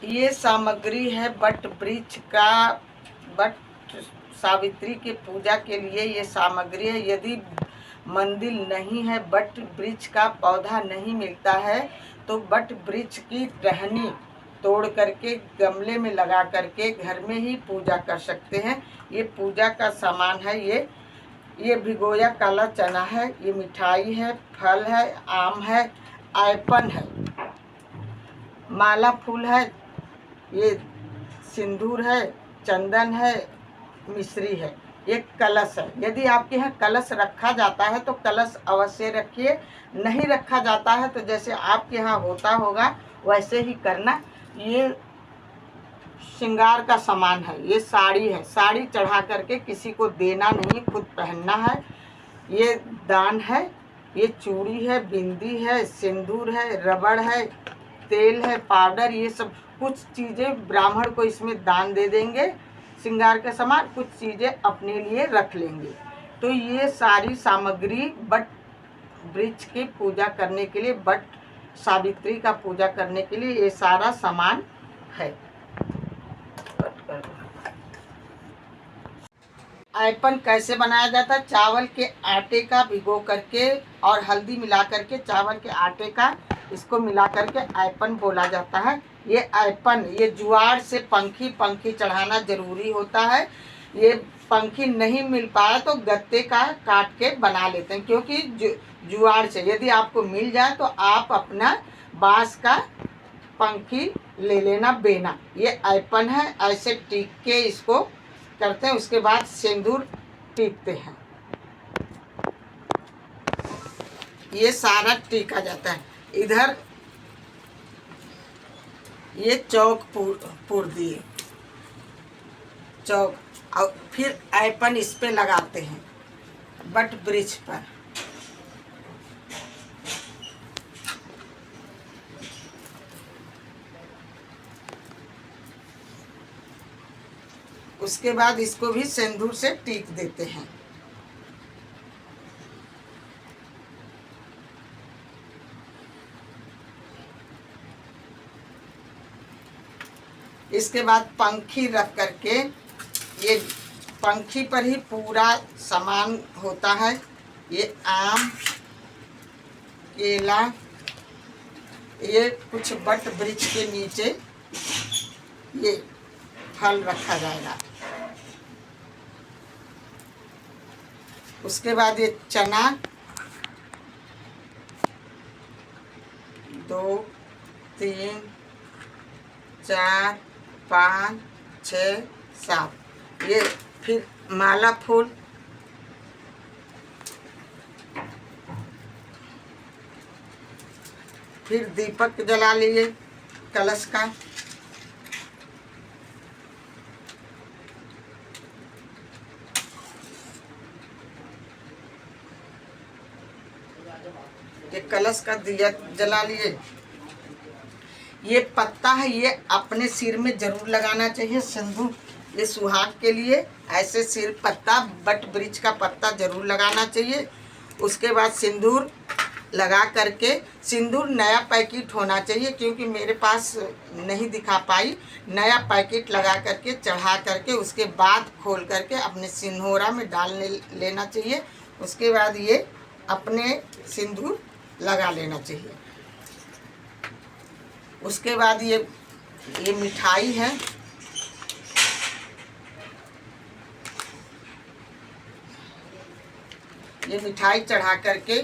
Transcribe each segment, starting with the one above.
ये सामग्री है बट वृक्ष का। बट सावित्री के पूजा के लिए ये सामग्री है। यदि मंदिर नहीं है, बट वृक्ष का पौधा नहीं मिलता है, तो बट वृक्ष की टहनी तोड़ करके गमले में लगा करके घर में ही पूजा कर सकते हैं। ये पूजा का सामान है। ये भिगोया काला चना है, ये मिठाई है, फल है, आम है, आयपन है, माला फूल है, ये सिंदूर है, चंदन है, मिश्री है, ये कलश है। यदि आपके यहाँ कलश रखा जाता है तो कलश अवश्य रखिए, नहीं रखा जाता है तो जैसे आपके यहाँ होता होगा वैसे ही करना। ये श्रृंगार का सामान है। ये साड़ी है, साड़ी चढ़ा करके किसी को देना नहीं, खुद पहनना है। ये दान है। ये चूड़ी है, बिंदी है, सिंदूर है, रबड़ है, तेल है, पाउडर, ये सब कुछ चीज़ें ब्राह्मण को इसमें दान दे देंगे। श्रृंगार का सामान, कुछ चीज़ें अपने लिए रख लेंगे। तो ये सारी सामग्री बट वृक्ष की पूजा करने के लिए, बट सावित्री का पूजा करने के लिए ये सारा सामान है। आयपन कैसे बनाया जाता है? चावल के आटे का भिगो करके और हल्दी मिला करके चावल के आटे का इसको मिला करके आयपन बोला जाता है। ये आयपन, ये जुआर से पंखी चढ़ाना जरूरी होता है। ये पंखी नहीं मिल पाया तो गत्ते का काट के बना लेते हैं, क्योंकि जुआर से यदि आपको मिल जाए तो आप अपना बांस का पंखी ले लेना, बेना। ये आयपन है, ऐसे टीक के इसको करते हैं। उसके बाद सिंदूर टीकते हैं। ये सारा टीका जाता है। इधर ये चौक पूर दिए, चौक, और फिर आयपन इस पे लगाते हैं बट वृक्ष पर। उसके बाद इसको भी सिंदूर से टीक देते हैं। इसके बाद पंखी रख करके, ये पंखी पर ही पूरा सामान होता है। ये आम, केला, ये कुछ बट वृक्ष के नीचे ये फल रखा जाएगा। उसके बाद ये चना, 2 3 4 5 6 7, ये फिर माला फूल, फिर दीपक जला लिए कलश का। ये कलश का दिया जला लिए। ये पत्ता है, ये अपने सिर में जरूर लगाना चाहिए। सिंदूर, ये सुहाग के लिए ऐसे सिर पत्ता, बट वृक्ष का पत्ता जरूर लगाना चाहिए। उसके बाद सिंदूर लगा करके, सिंदूर नया पैकेट होना चाहिए, क्योंकि मेरे पास नहीं दिखा पाई। नया पैकेट लगा करके चढ़ा करके उसके बाद खोल करके अपने सिंदूरा में डाल लेना चाहिए। उसके बाद ये अपने सिंदूर लगा लेना चाहिए। उसके बाद ये मिठाई है। ये मिठाई चढ़ा करके,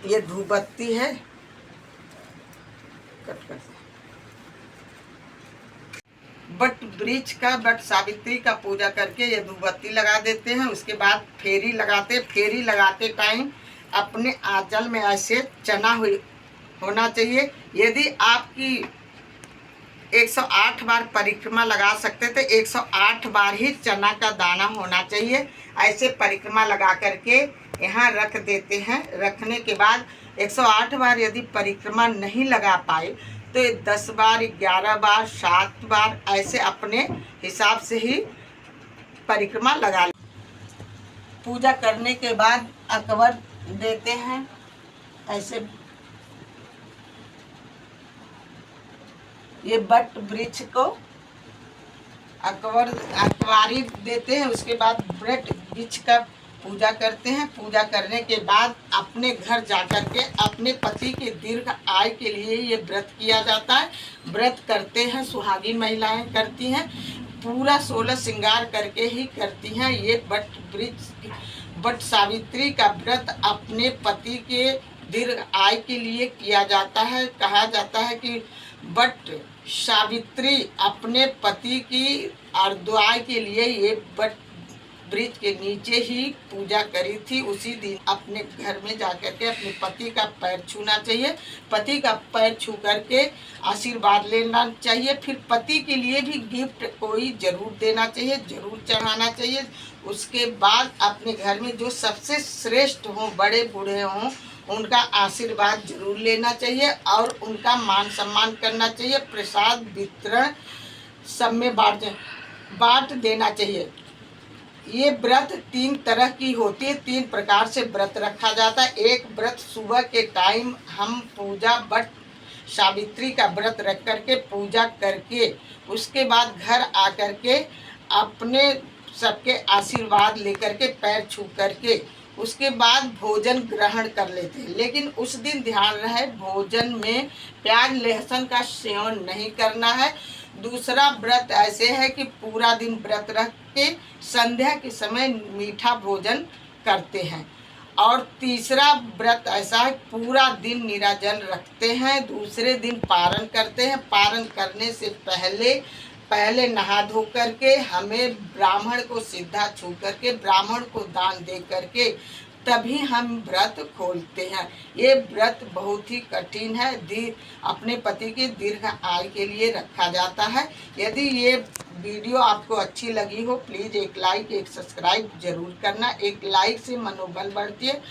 ये धूपबत्ती है। बट वृक्ष का, बट सावित्री का पूजा करके ये धूपबत्ती लगा देते हैं। उसके बाद फेरी लगाते। फेरी लगाते टाइम अपने आंचल में ऐसे चना होना चाहिए। यदि आपकी 108 बार परिक्रमा लगा सकते थे, 108 बार ही चना का दाना होना चाहिए। ऐसे परिक्रमा लगा करके यहाँ रख देते हैं। रखने के बाद 108 बार यदि परिक्रमा नहीं लगा पाए तो 10 बार, 11 बार, 7 बार ऐसे अपने हिसाब से ही परिक्रमा लगा। पूजा करने के बाद अकबर देते हैं। ऐसे ये बट वृक्ष को अकवारी देते हैं। उसके बाद बट वृक्ष का पूजा करते हैं। पूजा करने के बाद अपने घर जाकर के अपने पति के दीर्घ आयु के लिए ये व्रत किया जाता है। व्रत करते हैं, सुहागिन महिलाएं करती हैं, पूरा 16 श्रृंगार करके ही करती हैं। ये बट सावित्री का व्रत अपने पति के दीर्घ आयु के लिए किया जाता है। कहा जाता है कि बट सावित्री अपने पति की अर्धआयु के लिए ये बट वृक्ष के नीचे ही पूजा करी थी। उसी दिन अपने घर में जाकर के अपने पति का पैर छूना चाहिए। पति का पैर छू करके आशीर्वाद लेना चाहिए। फिर पति के लिए भी गिफ्ट कोई जरूर देना चाहिए, जरूर चढ़ाना चाहिए। उसके बाद अपने घर में जो सबसे श्रेष्ठ हों, बड़े बूढ़े हों, उनका आशीर्वाद जरूर लेना चाहिए और उनका मान सम्मान करना चाहिए। प्रसाद वितरण सब में बांट देना चाहिए। ये व्रत 3 तरह की होती है, 3 प्रकार से व्रत रखा जाता है। एक व्रत सुबह के टाइम हम पूजा बट सावित्री का व्रत रख करके पूजा करके उसके बाद घर आकर के अपने सबके आशीर्वाद लेकर के पैर छू करके उसके बाद भोजन ग्रहण कर लेते हैं। लेकिन उस दिन ध्यान रहे भोजन में प्याज लहसुन का सेवन नहीं करना है। दूसरा व्रत ऐसे है कि पूरा दिन व्रत रख के संध्या के समय मीठा भोजन करते हैं। और तीसरा व्रत ऐसा है पूरा दिन निराजल रखते हैं, दूसरे दिन पारण करते हैं। पारण करने से पहले नहा धो करके हमें ब्राह्मण को सीधा छू करके ब्राह्मण को दान दे करके तभी हम व्रत खोलते हैं। ये व्रत बहुत ही कठिन है, अपने पति के दीर्घ आयु के लिए रखा जाता है। यदि ये वीडियो आपको अच्छी लगी हो प्लीज़ एक लाइक एक सब्सक्राइब जरूर करना। एक लाइक से मनोबल बढ़ती है।